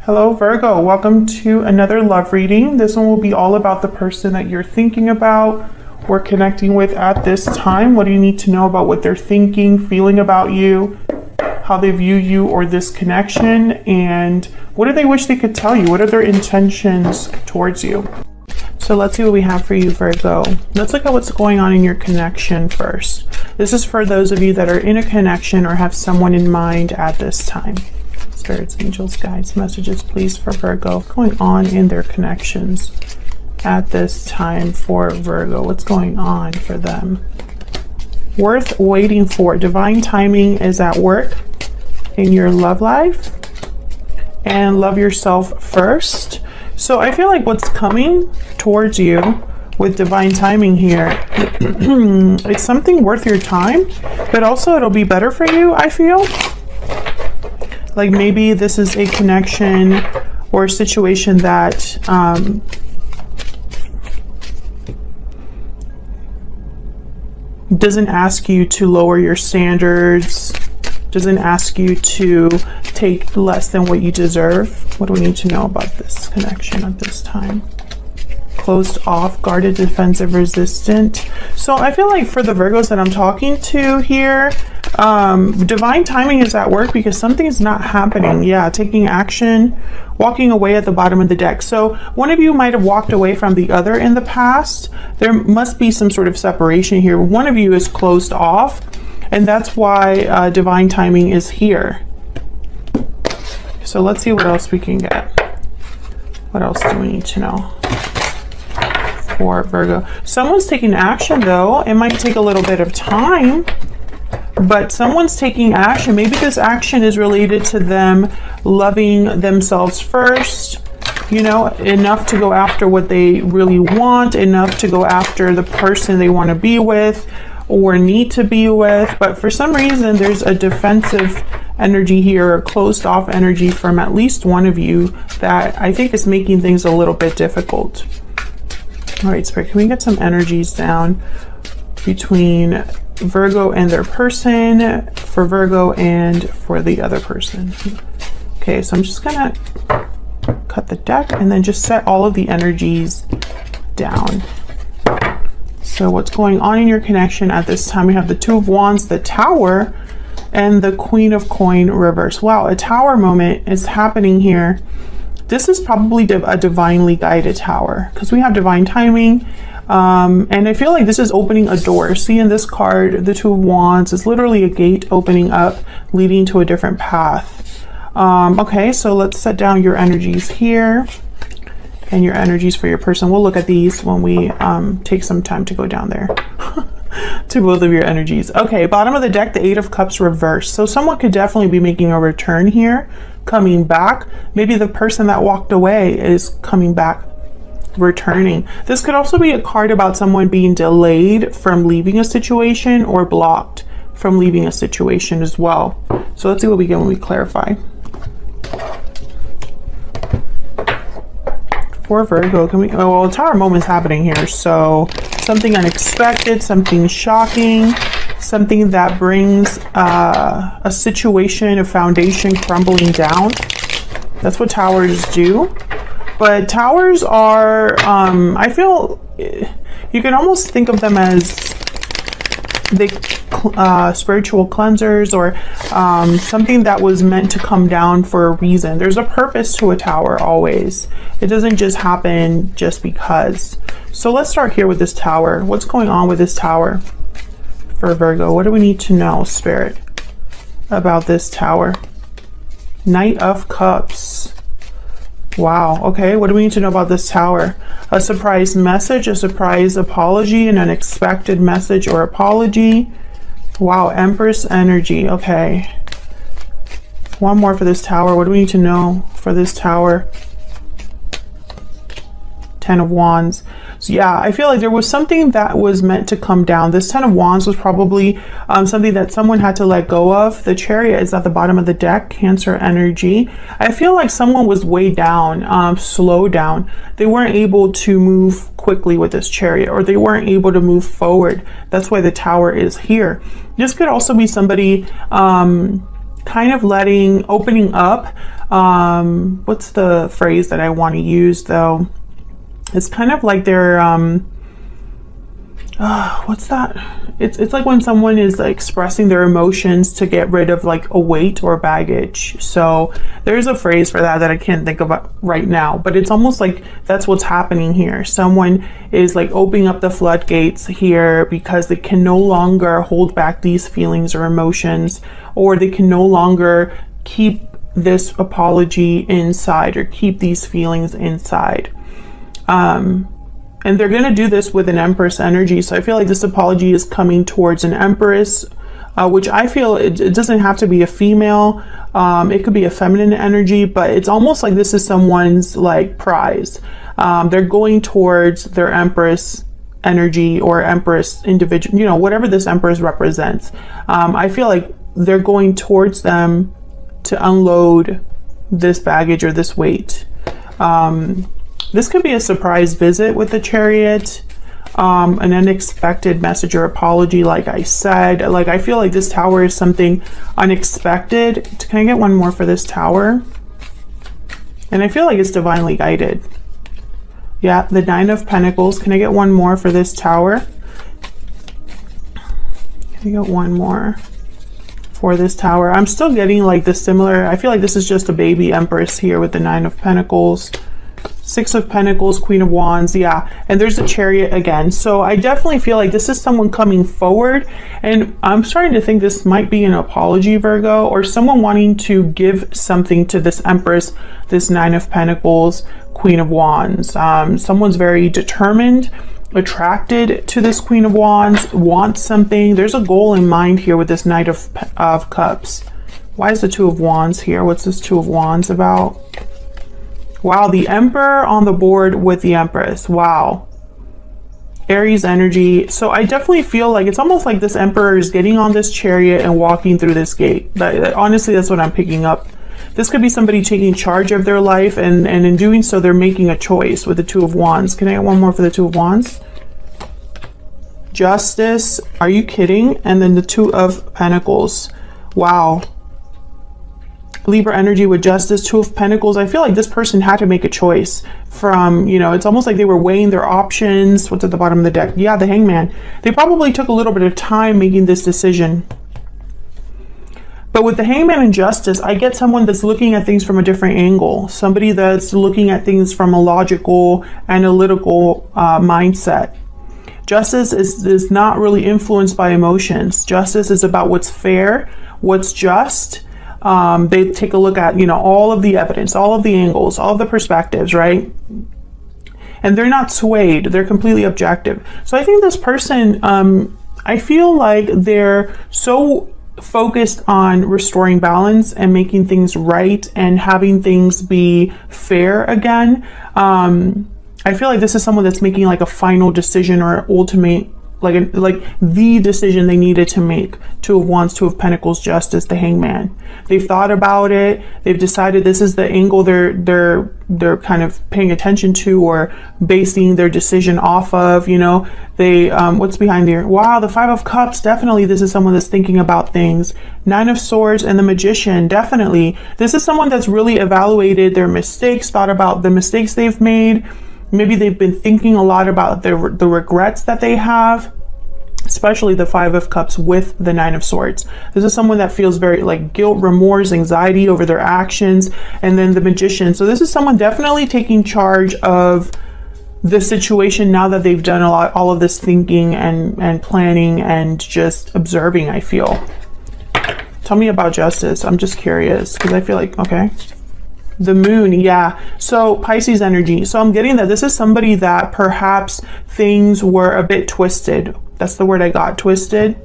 Hello Virgo, welcome to another love reading. This one will be all about the person that you're thinking about or connecting with at this time. What do you need to know about what they're thinking, feeling about you, how they view you or this connection, and what do they wish they could tell you? What are their intentions towards you? So let's see what we have for you, Virgo. Let's look at what's going on in your connection first. This is for those of you that are in a connection or have someone in mind at this time. Spirits, angels, guides, messages, please, for Virgo. What's going on in their connections at this time for Virgo? What's going on for them? Worth waiting for. Divine timing is at work in your love life. And love yourself first. So I feel like what's coming towards you with divine timing here, it's something worth your time, but also it'll be better for you, I feel. Like maybe this is a connection or a situation that doesn't ask you to lower your standards, doesn't ask you to take less than what you deserve. What do we need to know about this connection at this time? Closed off, guarded, defensive, resistant. So I feel like for the Virgos that I'm talking to here, divine timing is at work because something is not happening. Yeah, taking action, walking away at the bottom of the deck. So one of you might have walked away from the other in the past. There must be some sort of separation here. One of you is closed off, and that's why divine timing is here. So let's see what else we can get. What else do we need to know for Virgo? Someone's taking action though. It might take a little bit of time, but someone's taking action. Maybe this action is related to them loving themselves first, you know, enough to go after what they really want, enough to go after the person they want to be with or need to be with. But for some reason, there's a defensive energy here, a closed off energy from at least one of you that I think is making things a little bit difficult. All right, Spirit, can we get some energies down between Virgo and their person, for Virgo and for the other person? Okay, so I'm just gonna cut the deck and then just set all of the energies down. So what's going on in your connection at this time? We have the Two of Wands, the Tower, and the Queen of Coin reverse. Wow, a Tower moment is happening here. This is probably a divinely guided tower because we have divine timing. And I feel like this is opening a door. See in this card, the Two of Wands is literally a gate opening up, leading to a different path. Okay, so let's set down your energies here and your energies for your person. We'll look at these when we take some time to go down there to both of your energies. Okay, bottom of the deck, the Eight of Cups reversed. So someone could definitely be making a return here, coming back. Maybe the person that walked away is coming back, returning. This could also be a card about someone being delayed from leaving a situation or blocked from leaving a situation as well. So let's see what we get when we clarify. For Virgo, can we, oh, well, a Tower moment is happening here. So something unexpected, something shocking, something that brings a situation, a foundation crumbling down. That's what towers do. But towers are, I feel, you can almost think of them as the spiritual cleansers or something that was meant to come down for a reason. There's a purpose to a tower always. It doesn't just happen just because. So let's start here with this tower. What's going on with this tower for Virgo? What do we need to know, Spirit, about this tower? Knight of Cups. Wow, okay, what do we need to know about this tower? A surprise message, a surprise apology, an unexpected message or apology. Wow, Empress energy, okay. One more for this tower. What do we need to know for this tower? Ten of Wands. So yeah, I feel like there was something that was meant to come down. This Ten of Wands was probably something that someone had to let go of. The Chariot is at the bottom of the deck, Cancer energy. I feel like someone was way down, slowed down. They weren't able to move quickly with this Chariot, or they weren't able to move forward. That's why the Tower is here. This could also be somebody kind of opening up What's the phrase that I want to use though? It's kind of like they're what's that? It's like when someone is like expressing their emotions to get rid of like a weight or baggage. So there's a phrase for that I can't think of right now, but it's almost like that's what's happening here. Someone is like opening up the floodgates here because they can no longer hold back these feelings or emotions, or they can no longer keep this apology inside or keep these feelings inside. And they're going to do this with an Empress energy. So I feel like this apology is coming towards an Empress, which I feel it doesn't have to be a female. It could be a feminine energy, but it's almost like this is someone's like prize. They're going towards their Empress energy or Empress individual, you know, whatever this Empress represents. I feel like they're going towards them to unload this baggage or this weight. This could be a surprise visit with the Chariot, an unexpected message or apology, like I said. Like, I feel like this Tower is something unexpected. Can I get one more for this Tower? And I feel like it's divinely guided. Yeah, the Nine of Pentacles. Can I get one more for this Tower? Can I get one more for this Tower? I'm still getting like the similar, I feel like this is just a baby Empress here with the Nine of Pentacles. Six of Pentacles, Queen of Wands, yeah, and there's a Chariot again. So I definitely feel like this is someone coming forward, and I'm starting to think this might be an apology, Virgo, or someone wanting to give something to this Empress, this Nine of Pentacles, Queen of Wands. Someone's very determined, attracted to this Queen of Wands, wants something. There's a goal in mind here with this Knight of Cups. Why is the Two of Wands here? What's this Two of Wands about? Wow, the Emperor on the board with the Empress. Wow. Aries energy. So I definitely feel like it's almost like this Emperor is getting on this Chariot and walking through this gate. Honestly, that's what I'm picking up. This could be somebody taking charge of their life, and in doing so, they're making a choice with the Two of Wands. Can I get one more for the Two of Wands? Justice. Are you kidding? And then the Two of Pentacles. Wow. Libra energy with Justice, Two of Pentacles. I feel like this person had to make a choice from, you know, it's almost like they were weighing their options. What's at the bottom of the deck? Yeah, the Hangman. They probably took a little bit of time making this decision. But with the Hangman and Justice, I get someone that's looking at things from a different angle. Somebody that's looking at things from a logical, analytical mindset. Justice is not really influenced by emotions. Justice is about what's fair, what's just. They take a look at, you know, all of the evidence, all of the angles, all of the perspectives, right? And they're not swayed. They're completely objective. So I think this person, I feel like they're so focused on restoring balance and making things right and having things be fair again. I feel like this is someone that's making like a final decision or ultimate, like the decision they needed to make. Two of Wands, Two of Pentacles, Justice, the Hangman. They've thought about it. They've decided this is the angle they're kind of paying attention to or basing their decision off of. You know, they what's behind there? Wow, the Five of Cups. Definitely, this is someone that's thinking about things. Nine of Swords and the Magician. Definitely, this is someone that's really evaluated their mistakes, thought about the mistakes they've made. Maybe they've been thinking a lot about the regrets that they have, especially the Five of Cups with the Nine of Swords. This is someone that feels very like guilt, remorse, anxiety over their actions. And then the Magician. So this is someone definitely taking charge of the situation now that they've done all of this thinking and planning and just observing, I feel. Tell me about Justice. I'm just curious because I feel like, okay. The Moon, yeah. So Pisces energy. So I'm getting that this is somebody that perhaps things were a bit twisted. That's the word I got, twisted.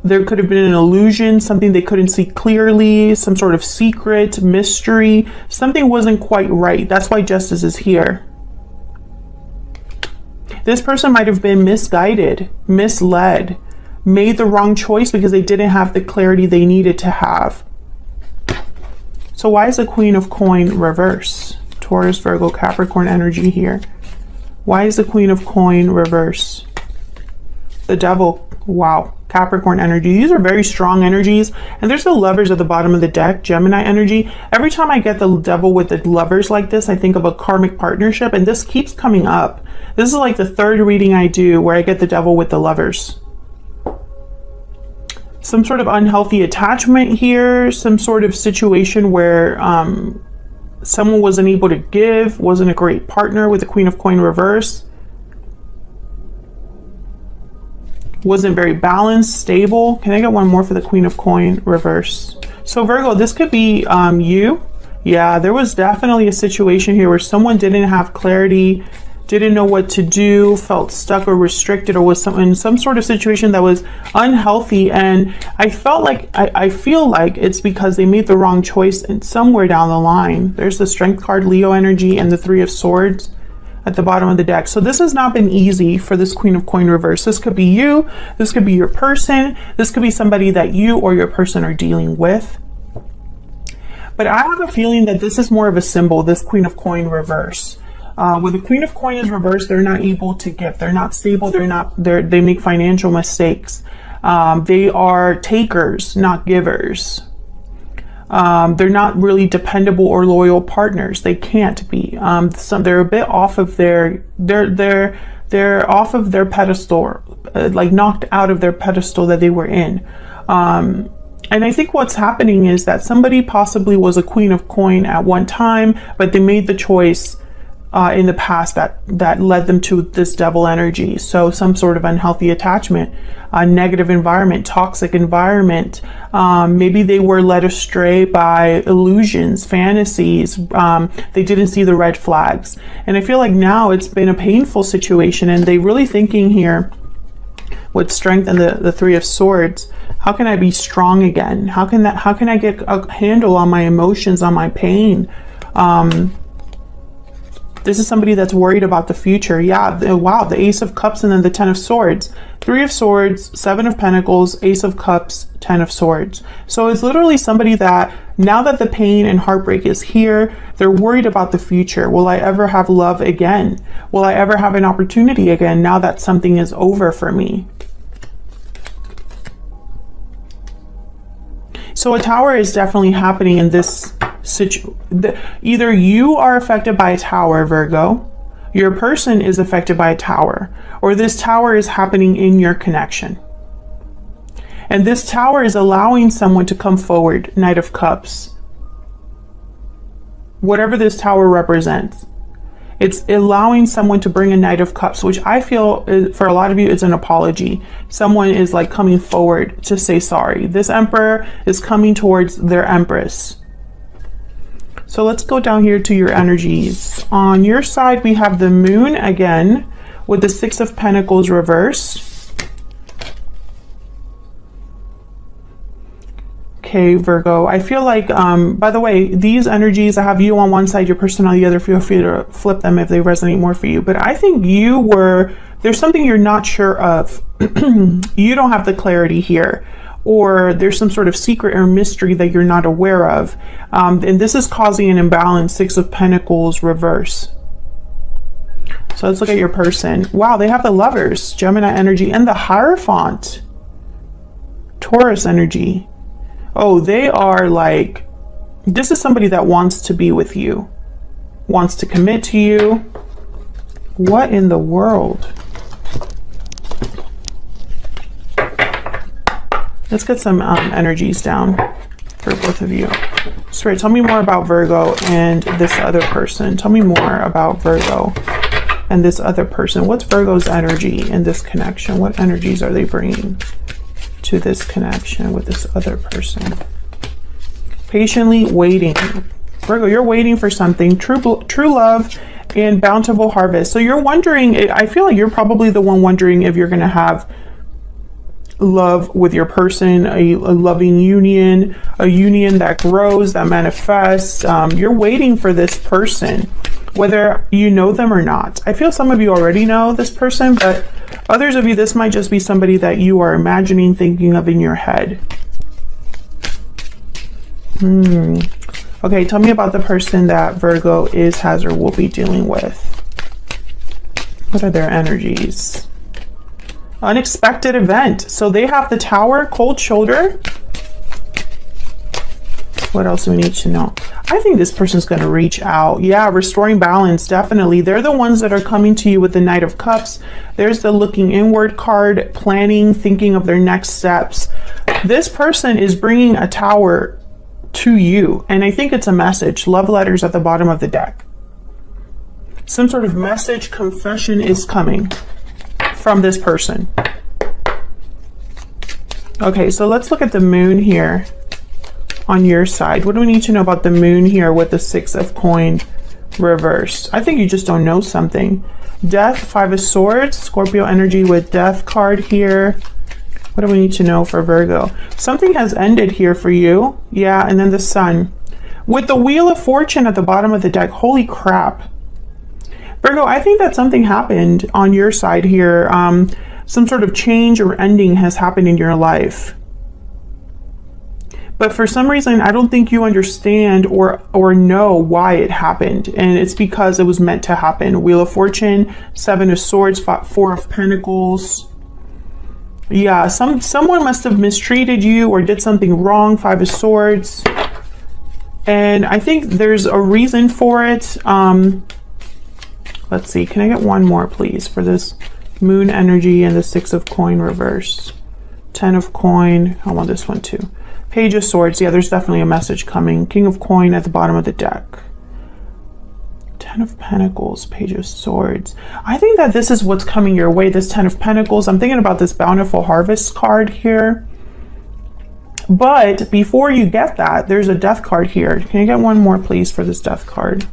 There could have been an illusion, something they couldn't see clearly, some sort of secret, mystery. Something wasn't quite right. That's why Justice is here. This person might have been misguided, misled, made the wrong choice because they didn't have the clarity they needed to have. So why is the Queen of Coin reverse? Taurus, Virgo, Capricorn energy here. Why is the Queen of Coin reverse? The Devil. Wow. Capricorn energy. These are very strong energies. And there's the Lovers at the bottom of the deck, Gemini energy. Every time I get the Devil with the Lovers like this, I think of a karmic partnership, and this keeps coming up. This is like the third reading I do where I get the Devil with the Lovers. Some sort of unhealthy attachment here, some sort of situation where someone wasn't able to give, wasn't a great partner with the Queen of Coin reverse. Wasn't very balanced, stable. Can I get one more for the Queen of Coin reverse? So Virgo, this could be you. Yeah, there was definitely a situation here where someone didn't have clarity, didn't know what to do, felt stuck or restricted, or was in some sort of situation that was unhealthy. And I felt like, I feel like it's because they made the wrong choice and somewhere down the line. There's the Strength card, Leo energy, and the Three of Swords at the bottom of the deck. So this has not been easy for this Queen of Coin reverse. This could be you, this could be your person, this could be somebody that you or your person are dealing with. But I have a feeling that this is more of a symbol, this Queen of Coin reverse. When the Queen of Coin is reversed, they're not able to give, they're not stable, they make financial mistakes. They are takers, not givers. They're not really dependable or loyal partners. They can't be. They're a bit off of they're off of their pedestal, like knocked out of their pedestal that they were in. And I think what's happening is that somebody possibly was a Queen of Coin at one time, but they made the choice in the past that led them to this Devil energy. So some sort of unhealthy attachment, a negative environment, toxic environment. Maybe they were led astray by illusions, fantasies. They didn't see the red flags. And I feel like now it's been a painful situation, and they really thinking here with Strength and the Three of Swords, how can I be strong again? How can I get a handle on my emotions, on my pain? This is somebody that's worried about the future. Yeah, wow, the Ace of Cups and then the Ten of Swords. Three of Swords, Seven of Pentacles, Ace of Cups, Ten of Swords. So it's literally somebody that, now that the pain and heartbreak is here, they're worried about the future. Will I ever have love again? Will I ever have an opportunity again now that something is over for me? So a tower is definitely happening in this situation. Either you are affected by a tower, Virgo, your person is affected by a tower, or this tower is happening in your connection. And this tower is allowing someone to come forward, Knight of Cups. Whatever this tower represents, it's allowing someone to bring a Knight of Cups, which I feel for a lot of you, it's an apology. Someone is like coming forward to say sorry. This Emperor is coming towards their Empress. So let's go down here to your energies. On your side, we have the Moon again with the Six of Pentacles reversed. Okay, Virgo, I feel like, by the way, these energies, I have you on one side, your person on the other. Feel free to flip them if they resonate more for you. But I think there's something you're not sure of. You don't have the clarity here. Or there's some sort of secret or mystery that you're not aware of. And this is causing an imbalance, Six of Pentacles reverse. So let's look at your person. Wow, they have the Lovers, Gemini energy, and the Hierophant, Taurus energy. Oh, they are like, this is somebody that wants to be with you, wants to commit to you. What in the world? Let's get some energies down for both of you. Spirit, tell me more about Virgo and this other person. Tell me more about Virgo and this other person. What's Virgo's energy in this connection? What energies are they bringing to this connection with this other person? Patiently waiting. Virgo, you're waiting for something. True love and bountiful harvest. So you're wondering, I feel like you're probably the one wondering if you're going to have love with your person, a loving union, a union that grows, that manifests. You're waiting for this person, whether you know them or not. I feel some of you already know this person, but others of you, this might just be somebody that you are imagining, thinking of in your head. Okay, tell me about the person that Virgo is, has, or will be dealing with. What are their energies? unexpected event. So they have the Tower, cold shoulder. What else do we need to know? I think this person's going to reach out. Yeah, restoring balance, definitely. They're the ones that are coming to you with the Knight of Cups. There's the looking inward card, planning, thinking of their next steps. This person is bringing a Tower to you, and I think it's a message. Love letters at the bottom of the deck. Some sort of message, confession is coming from this person. Okay, so let's look at the moon here on your side. What do we need to know about the moon here with the 6 of coin reversed? I think you just don't know something. Death, 5 of swords, Scorpio energy with death card here. What do we need to know for Virgo? Something has ended here for you. Yeah, and then the sun. With the wheel of fortune at the bottom of the deck, holy crap. Virgo, I think that something happened on your side here. Some sort of change or ending has happened in your life. But for some reason, I don't think you understand or know why it happened. And it's because it was meant to happen. Wheel of Fortune, 7 of Swords, 4 of Pentacles. Yeah, someone must have mistreated you or did something wrong, 5 of Swords. And I think there's a reason for it. Let's see, can I get one more, please, for this moon energy and the 6 of coin reverse? 10 of coin, I want this one too. Page of Swords, yeah, there's definitely a message coming. King of coin at the bottom of the deck. 10 of Pentacles, Page of Swords. I think that this is what's coming your way, this 10 of Pentacles. I'm thinking about this Bountiful Harvest card here. But before you get that, there's a Death card here. Can you get one more, please, for this Death card?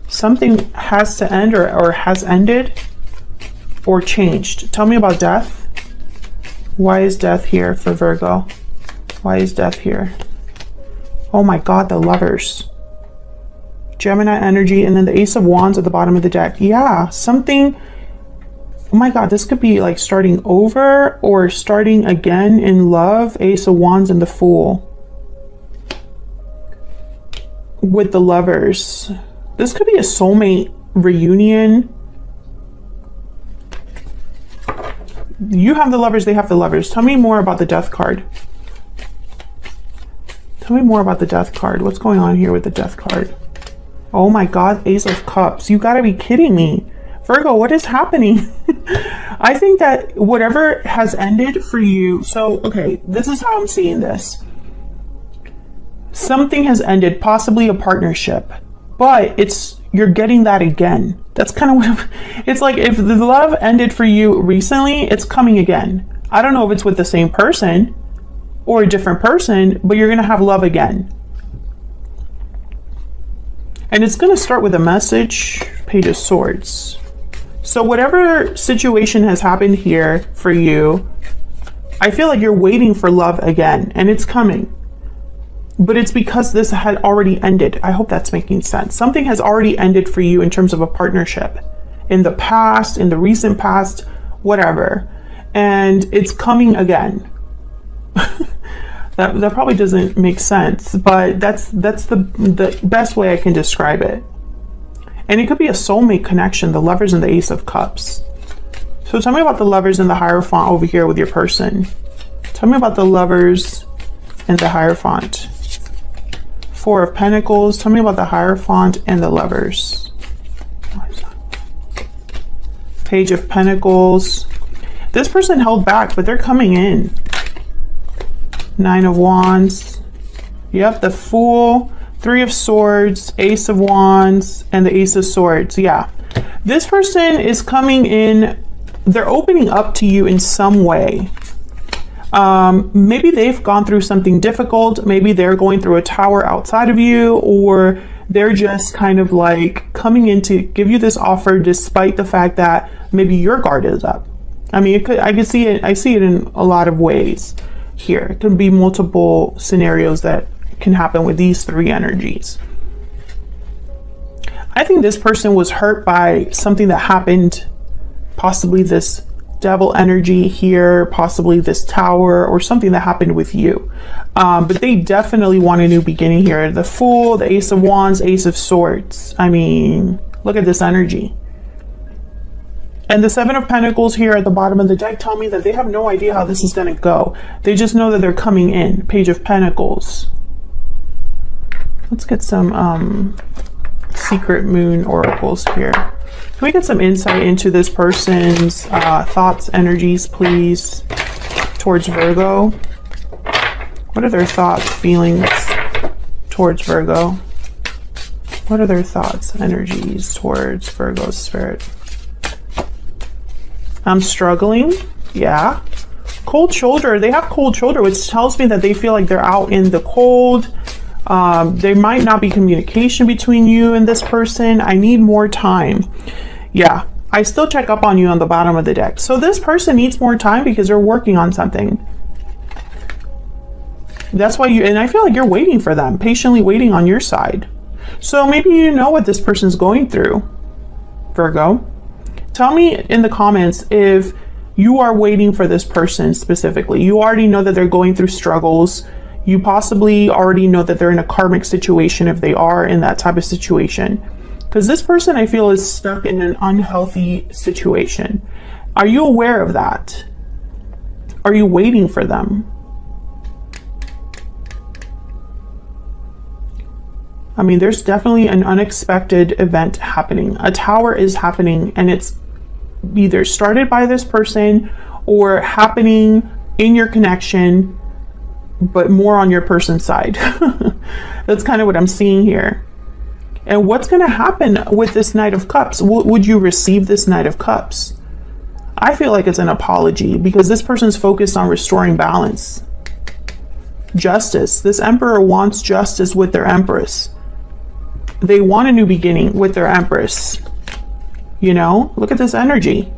Something has to end or has ended or changed. Tell me about death. Why is death here for Virgo? Why is death here? Oh my God, the Lovers. Gemini energy, and then the Ace of Wands at the bottom of the deck. Yeah, something. Oh my God, this could be like starting over or starting again in love. Ace of Wands and the Fool. With the Lovers. This could be a soulmate reunion. You have the Lovers, they have the Lovers. Tell me more about the Death card. Tell me more about the Death card. What's going on here with the Death card? Oh my God, Ace of Cups. You gotta be kidding me. Virgo, what is happening? I think that whatever has ended for you. So, okay, this is how I'm seeing this. Something has ended, possibly a partnership. But you're getting that again. That's kind of what it's like. If the love ended for you recently, it's coming again. I don't know if it's with the same person or a different person, but you're going to have love again. And it's going to start with a message, Page of Swords. So whatever situation has happened here for you, I feel like you're waiting for love again, and it's coming. But it's because this had already ended. I hope that's making sense. Something has already ended for you in terms of a partnership. In the past, in the recent past, whatever. And it's coming again. That probably doesn't make sense, but that's the best way I can describe it. And it could be a soulmate connection, the Lovers and the Ace of Cups. So tell me about the Lovers and the Hierophant over here with your person. Tell me about the Lovers and the Hierophant. 4 of Pentacles. Tell me about the Hierophant and the Lovers. Page of Pentacles. This person held back, but they're coming in. 9 of Wands. Yep, the Fool. 3 of Swords. Ace of Wands. And the Ace of Swords. Yeah. This person is coming in. They're opening up to you in some way. Maybe they've gone through something difficult. Maybe they're going through a tower outside of you, or they're just kind of like coming in to give you this offer despite the fact that maybe your guard is up. I mean, I see it in a lot of ways here. It can be multiple scenarios that can happen with these 3 energies. I think this person was hurt by something that happened, possibly this Devil energy here, possibly this Tower, or something that happened with you. But they definitely want a new beginning here. The Fool, the Ace of Wands, Ace of Swords. I mean, look at this energy. And the Seven of Pentacles here at the bottom of the deck tell me that they have no idea how this is going to go. They just know that they're coming in. Page of Pentacles. Let's get some secret moon oracles here. Can we get some insight into this person's thoughts, energies, please, towards Virgo? What are their thoughts, feelings towards Virgo? What are their thoughts, energies towards Virgo spirit? I'm struggling. Yeah. Cold shoulder. They have cold shoulder, which tells me that they feel like they're out in the cold. There might not be communication between you and this person. I need more time. Yeah. I still check up on you on the bottom of the deck. So this person needs more time because they're working on something. That's why and I feel like you're waiting for them, patiently waiting on your side. So maybe you know what this person's going through, Virgo. Tell me in the comments if you are waiting for this person specifically. You already know that they're going through struggles. You possibly already know that they're in a karmic situation if they are in that type of situation. Because this person, I feel, is stuck in an unhealthy situation. Are you aware of that? Are you waiting for them? I mean, there's definitely an unexpected event happening. A tower is happening, and it's either started by this person or happening in your connection, but more on your person's side. That's kind of what I'm seeing here. And what's going to happen with this Knight of Cups? Would you receive this Knight of Cups? I feel like it's an apology because this person's focused on restoring balance. Justice. This Emperor wants justice with their Empress. They want a new beginning with their Empress. You know, look at this energy.